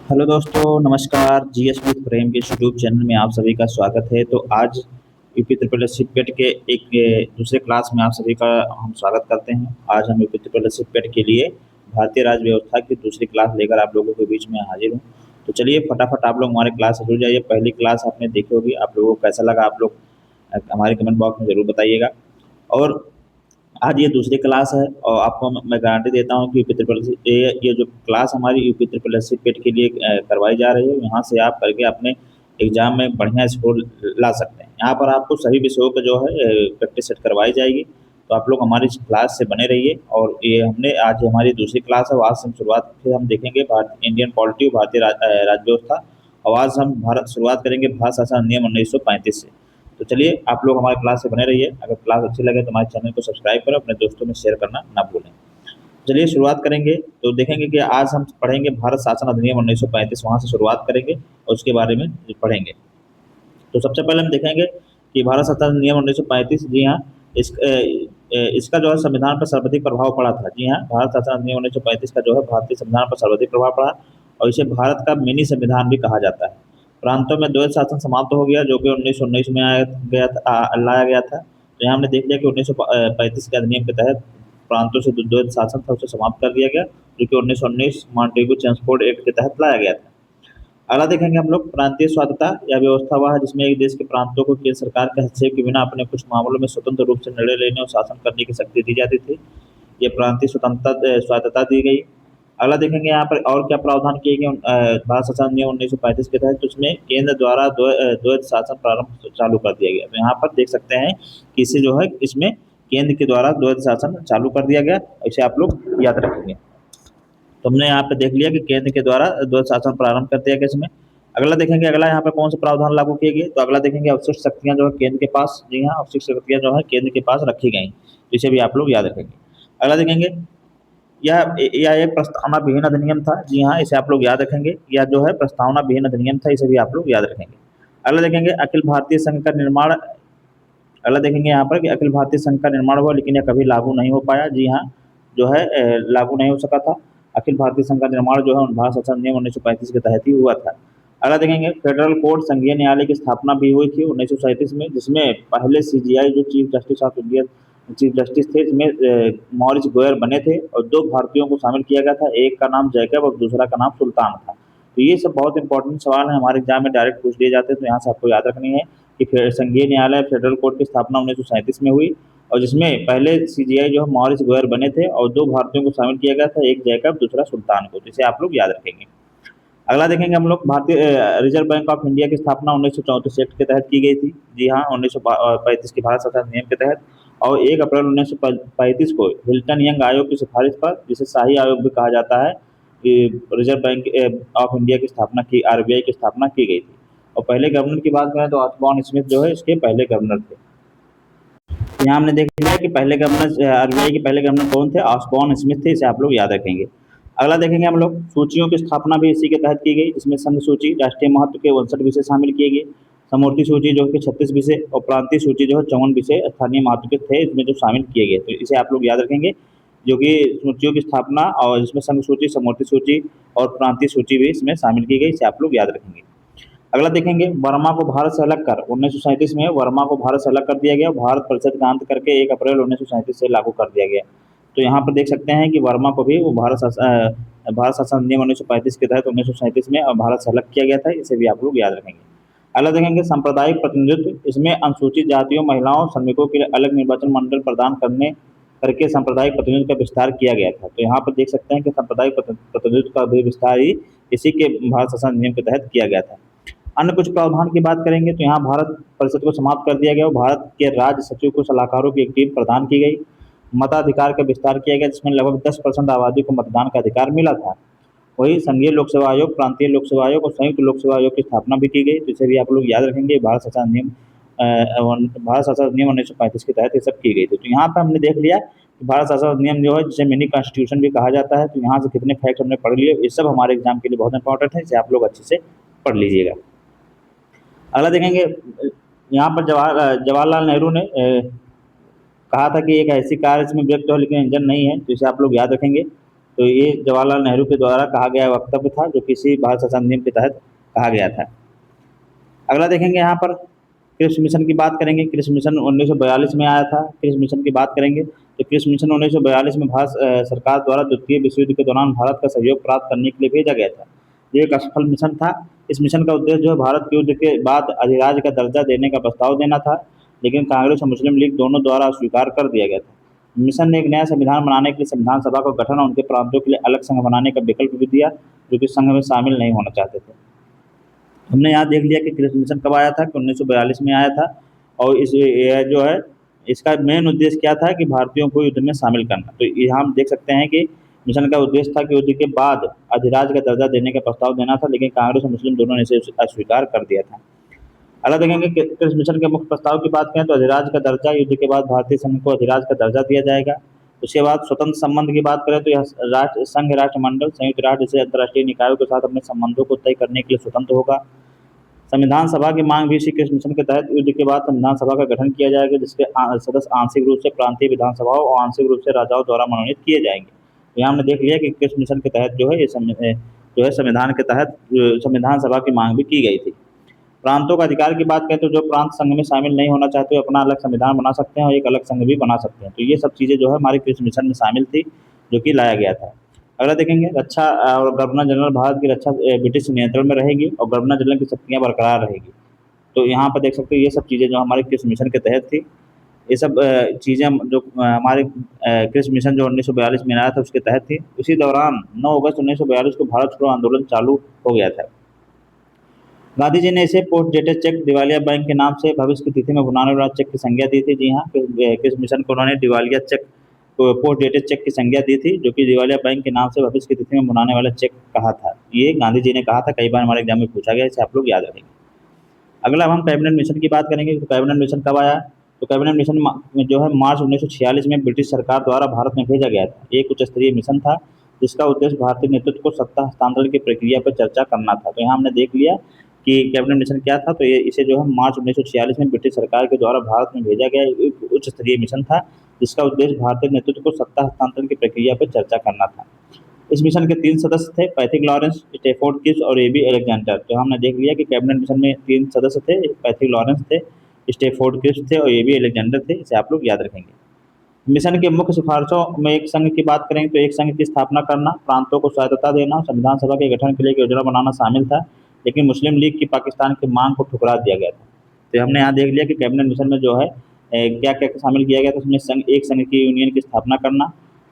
Hello दोस्तों, नमस्कार। GS with प्रेम के यूट्यूब चैनल में आप सभी का स्वागत है। तो आज यूपी ट्रिपल एस पेट के एक दूसरे क्लास में आप सभी का हम स्वागत करते हैं। आज हम यूपी ट्रिपल एस पेट के लिए भारतीय राज्य व्यवस्था की दूसरी क्लास लेकर आप लोगों के बीच में हाजिर हूँ। तो चलिए फटाफट आप लोग हमारे क्लास से जुड़ जाइए। पहली क्लास आपने देखी होगी, आप लोगों को कैसा लगा आप लोग हमारे कमेंट बॉक्स में ज़रूर बताइएगा। और आज ये दूसरी क्लास है और आपको मैं गारंटी देता हूँ कि यूपी ट्रिपल ये जो क्लास हमारी यूपी ट्रिपल एस पेट के लिए करवाई जा रही है, यहाँ से आप करके अपने एग्जाम में बढ़िया स्कोर ला सकते हैं। यहाँ पर आपको सभी विषयों का जो है प्रैक्टिस सेट करवाई जाएगी। तो आप लोग हमारी इस क्लास से बने रहिए। और ये हमने आज हमारी दूसरी क्लास है, आज से हम शुरुआत से हम देखेंगे भारत इंडियन पॉलिटी भारतीय राज्य व्यवस्था। और आज हम भारत शुरुआत करेंगे भारत शासन अधिनियम 1935 से। तो चलिए आप लोग हमारे क्लास से बने रहिए। अगर क्लास अच्छी लगे तो हमारे चैनल को सब्सक्राइब करें, अपने दोस्तों में शेयर करना ना भूलें। चलिए शुरुआत करेंगे। तो देखेंगे कि आज हम पढ़ेंगे भारत शासन अधिनियम 1935, वहाँ से शुरुआत करेंगे और उसके बारे में पढ़ेंगे। तो सबसे पहले हम देखेंगे कि भारत शासन अधिनियम 1935, जी हाँ, इसका जो है संविधान पर सर्वाधिक प्रभाव पड़ा था। जी हाँ, भारत शासन अधिनियम 1935 का जो है भारतीय संविधान पर सर्वाधिक प्रभाव पड़ा और इसे भारत का मिनी संविधान भी कहा जाता है। प्रांतों में द्वैध शासन समाप्त हो गया, जो कि 1919 में लाया गया था। तो यहाँ हमने देख लिया कि 1935 के अधिनियम के तहत प्रांतों से द्वैध शासन था उसे समाप्त कर दिया गया, जो कि 1919 मॉन्टेगू चेम्सफोर्ड एक्ट के तहत लाया गया था। अगला देखेंगे हम लोग प्रांतीय स्वायत्तता या व्यवस्था वह है जिसमें एक देश के प्रांतों को केंद्र सरकार के हस्तक्षेप के बिना अपने कुछ मामलों में स्वतंत्र रूप से निर्णय लेने और शासन करने की शक्ति दी जाती थी। ये प्रांतीय स्वतंत्रता स्वायत्तता दी गई। अगला देखेंगे यहाँ पर और क्या प्रावधान किए गए भारत शासन अधिनियम 1935 के तहत। तो उसमें केंद्र द्वारा द्वैध शासन प्रारंभ चालू कर दिया गया। तो यहाँ पर देख सकते हैं कि इसे जो है इसमें केंद्र के द्वारा द्वैध शासन चालू कर दिया गया। इसे आप लोग याद रखेंगे। तो हमने यहाँ पे देख लिया कि केंद्र के द्वारा द्वैध शासन प्रारंभ कर दिया गया इसमें। अगला देखेंगे, अगला यहाँ पे कौन से प्रावधान लागू किए गए। तो अगला देखेंगे अवशिष्ट शक्तियाँ जो है केंद्र के पास, जी हाँ, अवशिष्ट शक्तियाँ जो है केंद्र के पास रखी गई। तो इसे भी आप लोग याद रखेंगे। अगला देखेंगे, यह एक प्रस्तावना विहीन अधिनियम था। जी हाँ, इसे आप लोग याद रखेंगे। यह जो है प्रस्तावना विहीन अधिनियम था, इसे भी आप लोग याद रखेंगे। अगला देखेंगे अखिल भारतीय संघ का निर्माण। अगला देखेंगे यहाँ पर कि अखिल भारतीय संघ का निर्माण हुआ लेकिन यह कभी लागू नहीं हो पाया। जी हाँ, जो है लागू नहीं हो सका था। अखिल भारतीय संघ का निर्माण जो है भारत शासन अधिनियम 1935 के तहत ही हुआ था। अगला देखेंगे फेडरल कोर्ट संघीय न्यायालय की स्थापना भी हुई थी 1937 में, जिसमें पहले सीजीआई जो chief justice of India chief justice थे, इसमें मॉरिस गोयर बने थे और दो भारतीयों को शामिल किया गया था। एक का नाम जैकब और दूसरा का नाम सुल्तान था। तो ये सब बहुत इंपॉर्टेंट सवाल है, हमारे एग्जाम में डायरेक्ट पूछ लिए जाते हैं। तो यहाँ से आपको याद रखनी है कि संघीय न्यायालय फेडरल कोर्ट की स्थापना 1937 में हुई और जिसमें पहले सीजीआई जो है मॉरिस गोयर बने थे और दो भारतीयों को शामिल किया गया था, एक जैकब दूसरा सुल्तान को। तो इसे आप लोग याद रखेंगे। अगला देखेंगे हम लोग भारतीय रिजर्व बैंक ऑफ इंडिया की स्थापना 1934 एक्ट के तहत की गई थी। जी हाँ, 1935 की भारत शासन नियम के तहत। और 1 अप्रैल 1935 को हिल्टन यंग आयोग की सिफारिश पर, जिसे शाही आयोग भी कहा जाता है, कि रिजर्व बैंक ऑफ इंडिया की स्थापना की, आरबीआई की स्थापना की गई थी। और पहले गवर्नर की बात करें तो ऑस्बॉर्न स्मिथ जो है इसके पहले गवर्नर थे। यहाँ हमने देख लिया कि पहले गवर्नर आरबीआई के पहले गवर्नर कौन थे, ऑस्बॉर्न स्मिथ थे। इसे आप लोग याद रखेंगे। अगला देखेंगे हम लोग सूचियों की स्थापना भी इसी के तहत की गई। इसमें संघ सूची राष्ट्रीय महत्व के 59 विषय शामिल किए गए, समूर्ति सूची जो कि 36 विषय और प्रांतीय सूची जो है 54 विषय स्थानीय महत्व के थे, इसमें जो शामिल किए गए। तो इसे आप लोग याद रखेंगे, जो कि सूचियों की स्थापना और इसमें संघ सूची, समूर्ति सूची और प्रांतीय सूची भी इसमें शामिल की गई। इसे आप लोग याद रखेंगे। अगला देखेंगे वर्मा को भारत से अलग कर, 1937 में वर्मा को भारत से अलग कर दिया गया। भारत परिषद का अंत करके 1 अप्रैल 1937 से लागू कर दिया गया। तो यहाँ पर देख सकते हैं कि वर्मा को भी वो भारत शासन अधिनियम 1935 के तहत 1937 में भारत से अलग किया गया था। इसे भी आप लोग याद रखेंगे। अगला देखेंगे सांप्रदायिक प्रतिनिधित्व। इसमें अनुसूचित जातियों, महिलाओं, श्रमिकों के लिए अलग निर्वाचन मंडल प्रदान करने करके सांप्रदायिक प्रतिनिधित्व का विस्तार किया गया था। तो यहाँ पर देख सकते हैं कि सांप्रदायिक प्रतिनिधित्व का भी विस्तार ही इसी के भारत शासन अधिनियम के तहत किया गया था। अन्य कुछ प्रावधान की बात करेंगे तो यहाँ भारत परिषद को समाप्त कर दिया गया और भारत के राज्य सचिव को सलाहकारों की एक टीम प्रदान की गई। मताधिकार का विस्तार किया गया, जिसमें लगभग 10% आबादी को मतदान का अधिकार मिला था। वही संघीय लोक सेवा आयोग, प्रांतीय लोक सेवा आयोग और संयुक्त लोक सेवा आयोग की स्थापना भी की गई। तो इसे भी आप लोग याद रखेंगे। भारत शासन अधिनियम 1935 के तहत ये सब की गई थी। तो यहाँ पर हमने देख लिया कि भारत शासन अधिनियम जो है जिसे मिनी कॉन्स्टिट्यूशन भी कहा जाता है। तो यहाँ से कितने फैक्ट हमने पढ़ लिए, ये सब हमारे एग्जाम के लिए बहुत इंपॉर्टेंट है। इसे आप लोग अच्छे से पढ़ लीजिएगा। अगला देखेंगे, यहाँ पर जवाहरलाल नेहरू ने कहा था कि एक ऐसी कार इसमें ब्रेक तो है लेकिन इंजन नहीं है। तो इसे आप लोग याद रखेंगे। तो ये जवाहरलाल नेहरू के द्वारा कहा गया वक्तव्य था, जो किसी भारत शासन अधिनियम के तहत कहा गया था। अगला देखेंगे यहाँ पर क्रिप्स मिशन की बात करेंगे। क्रिप्स मिशन 1942 में आया था। क्रिप्स मिशन की बात करेंगे तो क्रिप्स मिशन 1942 में भारत सरकार द्वारा द्वितीय विश्व युद्ध के दौरान भारत का सहयोग प्राप्त करने के लिए भेजा गया था। ये एक असफल मिशन था। इस मिशन का उद्देश्य जो है भारत के युद्ध के बाद अधिराज्य का दर्जा देने का प्रस्ताव देना था, लेकिन कांग्रेस और मुस्लिम लीग दोनों द्वारा अस्वीकार कर दिया गया था। मिशन ने एक नया संविधान बनाने के लिए संविधान सभा का गठन और उनके प्रांतों के लिए अलग संघ बनाने का विकल्प भी दिया, जो कि संघ में शामिल नहीं होना चाहते थे। हमने यहाँ देख लिया कि क्रिप्स मिशन कब आया था, कि 1942 में आया था। और इस ये जो है इसका मेन उद्देश्य क्या था कि भारतीयों को युद्ध में शामिल करना। तो यहाँ हम देख सकते हैं कि मिशन का उद्देश्य था कि युद्ध के बाद अधिराज्य का दर्जा देने का प्रस्ताव देना था, लेकिन कांग्रेस और मुस्लिम दोनों ने इसे अस्वीकार कर दिया था। अगला देखेंगे कि क्रिप्स मिशन के मुख्य प्रस्ताव की बात करें तो अधिराज्य का दर्जा, युद्ध के बाद भारतीय संघ को अधिराज्य का दर्जा दिया जाएगा। उसके बाद स्वतंत्र संबंध की बात करें तो यह राष्ट्र संघ राष्ट्रमंडल संयुक्त राष्ट्र जैसे अंतर्राष्ट्रीय निकायों के साथ अपने संबंधों को तय करने के लिए स्वतंत्र होगा। संविधान सभा की मांग भी इसी क्रिप्स मिशन के तहत युद्ध के बाद संविधान सभा का गठन किया जाएगा, जिसके सदस्य आंशिक रूप से प्रांतीय विधानसभाओं और आंशिक रूप से राजाओं द्वारा मनोनीत किए जाएंगे। तो यहाँ हमने देख लिया कि क्रिप्स मिशन के तहत जो है ये जो है संविधान के तहत संविधान सभा की मांग भी की गई थी। प्रांतों का अधिकार की बात करें तो जो प्रांत संघ में शामिल नहीं होना चाहते, अपना अलग संविधान बना सकते हैं और एक अलग संघ भी बना सकते हैं। तो ये सब चीज़ें जो है हमारे क्रिप्स मिशन में शामिल थी, जो कि लाया गया था। अगला देखेंगे रक्षा और गवर्नर जनरल, भारत की रक्षा ब्रिटिश नियंत्रण में रहेगी और गवर्नर जनरल की शक्तियाँ बरकरार रहेगी। तो यहाँ पर देख सकते हो ये सब चीज़ें जो हमारे क्रिप्स मिशन के तहत थी। ये सब चीज़ें जो हमारे क्रिप्स मिशन जो 1942 में आया था उसके तहत थी। उसी दौरान 9 अगस्त 1942 को भारत छोड़ो आंदोलन चालू हो गया था। गांधी जी ने इसे पोस्ट डेटेड चेक दिवालिया बैंक के नाम से भविष्य की तिथि में भुनाने वाला चेक की संज्ञा दी थी। जी हाँ, क्रिप्स मिशन को उन्होंने दिवालिया चेक पोस्ट डेटेड चेक की संज्ञा दी थी, जो कि दिवालिया बैंक के नाम से भविष्य की तिथि में भुनाने वाला चेक कहा था। ये गांधी जी ने कहा था, कई बार हमारे एग्जाम में पूछा गया, इसे आप लोग याद रखेंगे। अगला अब हम कैबिनेट मिशन की बात करेंगे। तो कैबिनेट मिशन कब आया, तो कैबिनेट मिशन जो है मार्च 1946 में ब्रिटिश सरकार द्वारा भारत में भेजा गया था। एक उच्च स्तरीय मिशन था, जिसका उद्देश्य भारतीय नेतृत्व को सत्ता हस्तांतरण की प्रक्रिया पर चर्चा करना था। तो यहाँ हमने देख लिया कि कैबिनेट मिशन क्या था। तो ये इसे जो है मार्च 1946 में ब्रिटिश सरकार के द्वारा भारत में भेजा गया एक उच्च स्तरीय मिशन था, जिसका उद्देश्य भारतीय नेतृत्व को सत्ता हस्तांतरण की प्रक्रिया पर चर्चा करना था। इस मिशन के 3 सदस्य थे, पैथिक लॉरेंस, स्टेफोर्ड क्रिप्स और एबी अलेक्जेंडर। तो हमने देख लिया कि कैबिनेट मिशन में 3 सदस्य थे, पैथिक लॉरेंस थे, स्टेफोर्ड क्रिप्स थे और एबी अलेक्जेंडर थे। इसे आप लोग याद रखेंगे। मिशन के मुख्य सिफारिशों में एक संघ की बात करें तो एक संघ की स्थापना करना, प्रांतों को स्वायत्तता देना, संविधान सभा के गठन के लिए एक योजना बनाना शामिल था, लेकिन मुस्लिम लीग की पाकिस्तान की मांग को ठुकरा दिया गया था। तो हमने यहाँ देख लिया कि कैबिनेट मिशन में जो है क्या क्या शामिल किया गया था। उसमें एक संघ की यूनियन की स्थापना करना,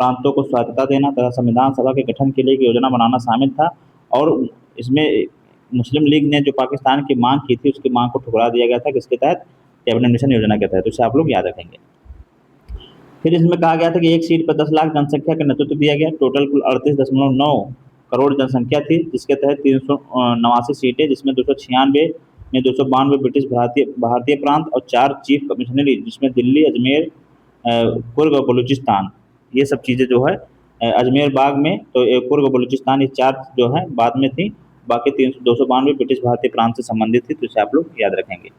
प्रांतों को स्वायत्तता देना तथा संविधान सभा के गठन के लिए एक योजना बनाना शामिल था। और इसमें मुस्लिम लीग ने जो पाकिस्तान की मांग की थी, उसकी मांग को ठुकरा दिया गया था, किसके तहत, कैबिनेट मिशन योजना के तहत। उसे आप लोग याद रखेंगे। फिर इसमें कहा गया था कि एक सीट पर 10 लाख जनसंख्या का नेतृत्व दिया गया। टोटल कुल 38.9 करोड़ जनसंख्या थी, जिसके तहत 389 सीटें, जिसमें 296 में 292 ब्रिटिश भारतीय भारतीय प्रांत और 4 चीफ कमिश्नरी, जिसमें दिल्ली, अजमेर, कुर्ग और बलूचिस्तान, ये सब चीज़ें जो है अजमेर बाग में, तो कुर्ग और बलूचिस्तान, ये 4 जो है बाद में थी। बाकी 292 ब्रिटिश भारतीय प्रांत से संबंधित थी। तो इसे आप लोग याद रखेंगे।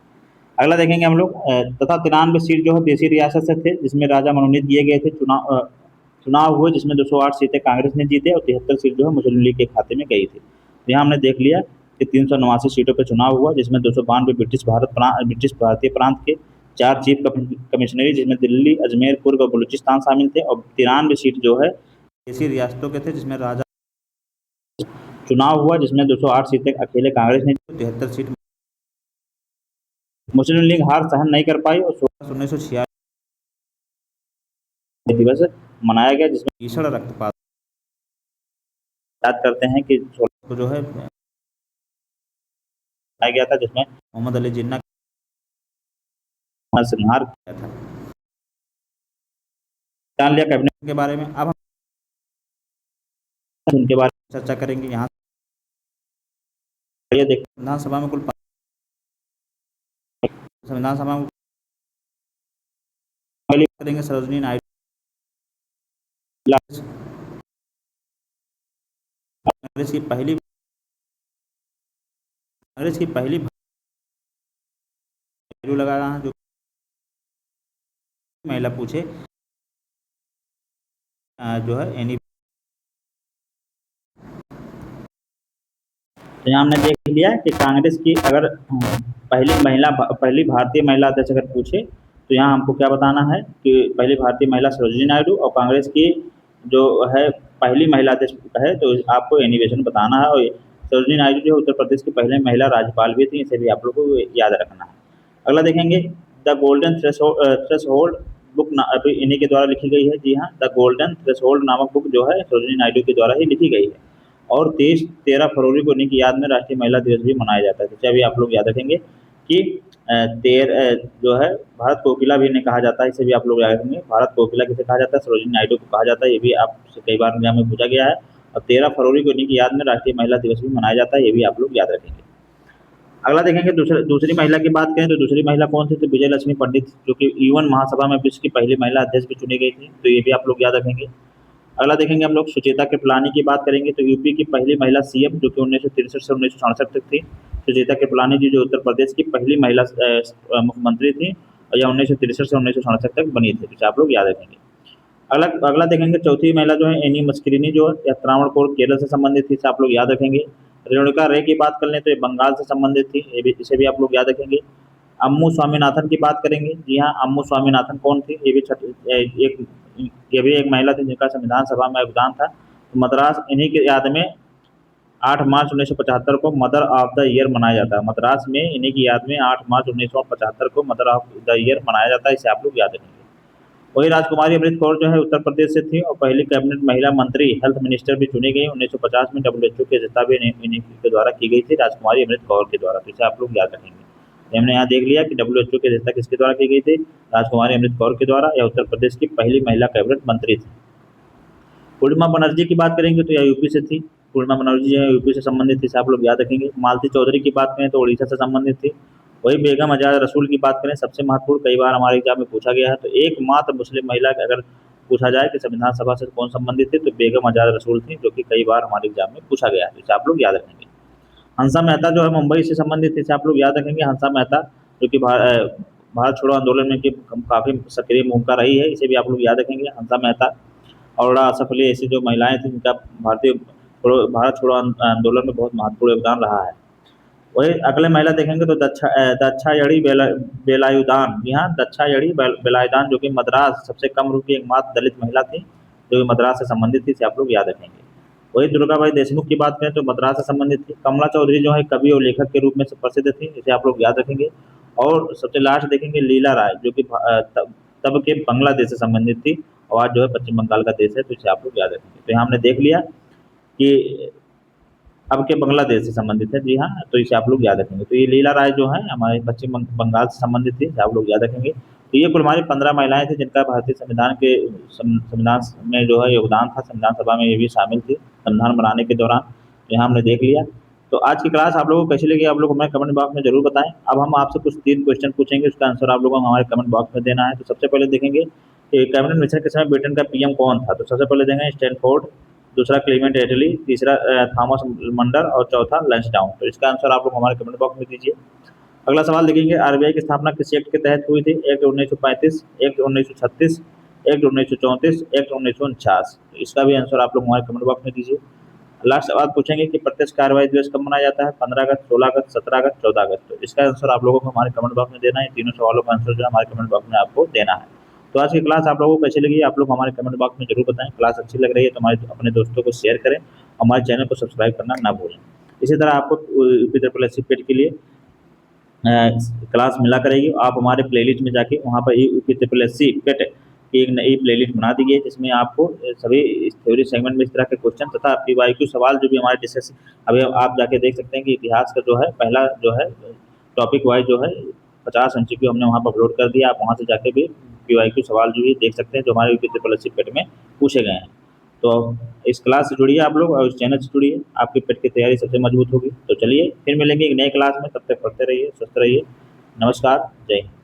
अगला देखेंगे हम लोग तथा 93 सीट जो है देसी रियासत से थे, जिसमें राजा मनोनीत किए गए थे। चुनाव हुए, जिसमें 208 सीटें कांग्रेस ने जीते और 73 सीट जो है मुस्लिम लीग के खाते में गई थी। तो यहाँ हमने देख लिया कि 389 सीटों पर चुनाव हुआ, जिसमें 292 ब्रिटिश भारतीय प्रांत के, 4 चीफ कमिश्नरी, जिसमें दिल्ली, अजमेर, कुर्ग और बलूचिस्तान शामिल थे, और 93 सीट जो है देसी रियासतों के थे, जिसमें राजा चुनाव हुआ, जिसमें 208 सीटें अकेले कांग्रेस ने, 73 सीट मुस्लिम लीग हार सहन नहीं कर पाई और 16 दिवस मनाया गया, जिसमें भीषण रक्तपात याद करते हैं कि 16 को जो है मनाया गया था, जिसमें मोहम्मद अली जिन्ना का संहार किया था। जान लिया कैबिनेट के बारे में। अब हम उनके बारे में चर्चा करेंगे। यहाँ ये देखिए, संविधान सभा में कुल संविधान सभा में पहले करेंगे सरोजिनी नायडू, कांग्रेस की पहली लगा रहा है, जो महिला पूछे जो है एनी तो यहाँ हमने देख लिया कि कांग्रेस की अगर पहली भारतीय महिला अध्यक्ष अगर पूछे तो यहाँ हमको क्या बताना है कि पहली भारतीय महिला सरोजिनी नायडू, और कांग्रेस की जो है पहली महिला अध्यक्ष है तो आपको एनिवेशन बताना है। और सरोजिनी नायडू जो उत्तर प्रदेश की पहले महिला राज्यपाल भी थी, इसे भी आप लोग को याद रखना है। अगला देखेंगे the golden threshold book अभी इन्हीं के द्वारा लिखी गई है। जी हाँ, द गोल्डन थ्रेश होल्ड नामक बुक जो है सरोजिनी नायडू के द्वारा ही लिखी गई है। और 13 फरवरी को उन्हीं की याद में राष्ट्रीय महिला दिवस भी मनाया जाता है। जैसे अभी आप लोग याद रखेंगे कि जो है भारत कोकिला भी इन्हें कहा जाता है, इसे भी आप लोग याद रखेंगे। भारत कोकिला किसे कहा जाता है? सरोजिनी नायडू को कहा जाता है, ये भी आपसे कई बार एग्जाम में पूछा गया है। और 13 फरवरी को इन्हीं की याद में राष्ट्रीय महिला दिवस भी मनाया जाता है, ये भी आप लोग याद रखेंगे। अगला देखेंगे दूसरी महिला की बात करें तो दूसरी महिला कौन थी? तो विजय लक्ष्मी पंडित, जो कि यूएन महासभा में विश्व की पहली महिला अध्यक्ष भी चुनी गई थी, तो ये भी आप लोग याद रखेंगे। अगला देखेंगे हम लोग सुचेता कृपलानी की बात करेंगे तो यूपी की पहली महिला सीएम, जो कि 1963 से 1967 तक थी। सुचेता कृपलानी जी जो उत्तर प्रदेश की पहली महिला मुख्यमंत्री थी, और यह 1963 से 1967 तक बनी थी, जिसे आप लोग याद रखेंगे। अगला अगला देखेंगे चौथी महिला जो है एनी मस्करिनी, जो है त्रावणकोर केरल से संबंधित थी, इसे आप लोग याद रखेंगे। रेणुका रे की बात कर लें तो ये बंगाल से संबंधित थी, इसे भी आप लोग याद रखेंगे। अम्मू स्वामीनाथन की बात करेंगे। जी हाँ, अम्मू स्वामीनाथन कौन थी? एक ये भी एक महिला थी जिनका संविधान सभा में योगदान था। तो मद्रास इन्हीं की याद में 8 मार्च 1975 को मदर ऑफ द ईयर मनाया जाता है। मद्रास में इन्हीं की याद में 8 मार्च 1975 को मदर ऑफ द ईयर मनाया जाता है, इसे आप लोग याद रखेंगे। वही राजकुमारी अमृत कौर जो है उत्तर प्रदेश से थी और पहली कैबिनेट महिला मंत्री हेल्थ मिनिस्टर भी चुनी गई। 1950 में डब्ल्यूएचओ की अध्यक्षता भी इन्हीं के द्वारा की गई थी, राजकुमारी अमृत कौर के द्वारा, तो इसे आप लोग याद रखेंगे। तो हमने यहाँ देख लिया कि डब्ल्यूएचओ की अध्यक्षता किसके द्वारा की गई थी? राजकुमारी अमृत कौर के द्वारा। यह उत्तर प्रदेश की पहली महिला कैबिनेट मंत्री थी। पूर्णिमा बनर्जी की बात करेंगे तो यह यूपी से थी। पूर्णिमा बनर्जी जो है यूपी से संबंधित थी, इसे आप लोग याद रखेंगे। मालती चौधरी की बात करें तो उड़ीसा से संबंधित थी। वही बेगम आजाद रसूल की बात करें, सबसे महत्वपूर्ण, कई बार हमारे एग्जाम में पूछा गया है, तो एकमात्र मुस्लिम महिला अगर पूछा जाए कि संविधान सभा से कौन संबंधित थी तो बेगम आजाद रसूल थी, जो कि कई बार हमारे एग्जाम में पूछा गया है, तो इसे आप लोग याद रखेंगे। हंसा मेहता जो है मुंबई से संबंधित थी, इसे आप लोग याद रखेंगे। हंसा मेहता जो कि भारत छोड़ो आंदोलन में की काफ़ी सक्रिय भूमिका रही है, इसे भी आप लोग याद रखेंगे। हंसा मेहता और आसफ अली ऐसी जो महिलाएं थी जिनका भारत छोड़ो आंदोलन में बहुत महत्वपूर्ण योगदान रहा है। वही अगले महिला देखेंगे तो दच्छायड़ी बेलायुदान। जी हाँ, दच्छायड़ी बेलायुदान, जो कि मद्रास सबसे कम उम्र की एकमात्र दलित महिला थी, जो कि मद्रास से संबंधित थी, इसे आप लोग याद रखेंगे। वही दुर्गाबाई देशमुख की बात करें तो मद्रास से संबंधित थी। कमला चौधरी जो है कवि और लेखक के रूप में प्रसिद्ध थी, इसे आप लोग याद रखेंगे। और सबसे लास्ट देखेंगे लीला राय, जो कि तब के बांग्लादेश से संबंधित थी, और आज जो है पश्चिम बंगाल का देश है, तो इसे आप लोग याद रखेंगे। तो यहाँ हमने देख लिया कि अब के बांग्लादेश से संबंधित है। जी हाँ, तो इसे आप लोग याद रखेंगे। तो ये लीला राय जो है हमारे पश्चिम बंगाल से संबंधित थी, इसे आप लोग याद रखेंगे। तो ये कुल हमारी 15 महिलाएं थी जिनका भारतीय संविधान में जो है योगदान था। संविधान सभा में ये भी शामिल थी संविधान बनाने के दौरान। तो यहाँ हमने देख लिया। तो आज की क्लास आप लोगों को कैसी लगी आप लोग हमें कमेंट बॉक्स में जरूर बताएं। अब हम आपसे कुछ 3 क्वेश्चन पूछेंगे, उसका आंसर आप लोगों को हमारे कमेंट बॉक्स में देना है। तो सबसे पहले देखेंगे कि कैबिनेट मिशन के समय ब्रिटेन का पीएम कौन था? तो सबसे पहले देखेंगे स्टैनफोर्ड, दूसरा क्लीमेंट एटली, तीसरा थॉमस मंडर और चौथा लंसडाउन। तो इसका आंसर आप लोग हमारे कमेंट बॉक्स में दीजिए। अगला सवाल देखेंगे आरबीआई की स्थापना किस एक्ट के तहत हुई थी? Act 1935, act 1936, act 1934, act 1949। इसका भी आंसर आप लोग हमारे कमेंट बॉक्स में दीजिए। लास्ट सवाल पूछेंगे कि प्रत्यक्ष कार्रवाई दिवस कब मनाया जाता है? 15 अगस्त, 16 अगस्त, 17 अगस्त, 14 अगस्त। तो इसका आंसर आप लोगों को हमारे कमेंट बॉक्स में देना है। तीनों सवालों का आंसर जो है हमारे कमेंट बॉक्स में आपको देना है। तो आज की क्लास आप लोगों को कैसी लगी आप लोग हमारे कमेंट बॉक्स में जरूर बताएं। क्लास अच्छी लग रही है तो हमारे अपने दोस्तों को शेयर करें, हमारे चैनल को सब्सक्राइब करना ना भूलें। इसी तरह आपको यूपी ट्रिपल एस पेट के लिए क्लास मिला करेगी। आप हमारे प्लेलिस्ट में जाके वहाँ पर यूपी ट्रिपल एस पेट की एक नई प्लेलिस्ट बना दी है, जिसमें आपको सभी थ्योरी सेगमेंट में इस तरह के क्वेश्चन तथा पीवाईक्यू सवाल जो भी हमारे डिस्कस अभी आप जाके देख सकते हैं कि इतिहास का जो है पहला जो है टॉपिक वाइज जो है 50 MCQ हमने वहाँ पर अपलोड कर दिया। आप वहाँ से जाके भी पीवाईक्यू सवाल जो है देख सकते हैं जो हमारे यूपी ट्रिपल एस पेट में पूछे गए हैं। तो इस क्लास से जुड़िए आप लोग और इस चैनल से जुड़िए, आपकी पेट की तैयारी सबसे मजबूत होगी। तो चलिए फिर मिलेंगे एक नए क्लास में, तब तक पढ़ते रहिए, स्वस्थ रहिए। नमस्कार, जय हिंद।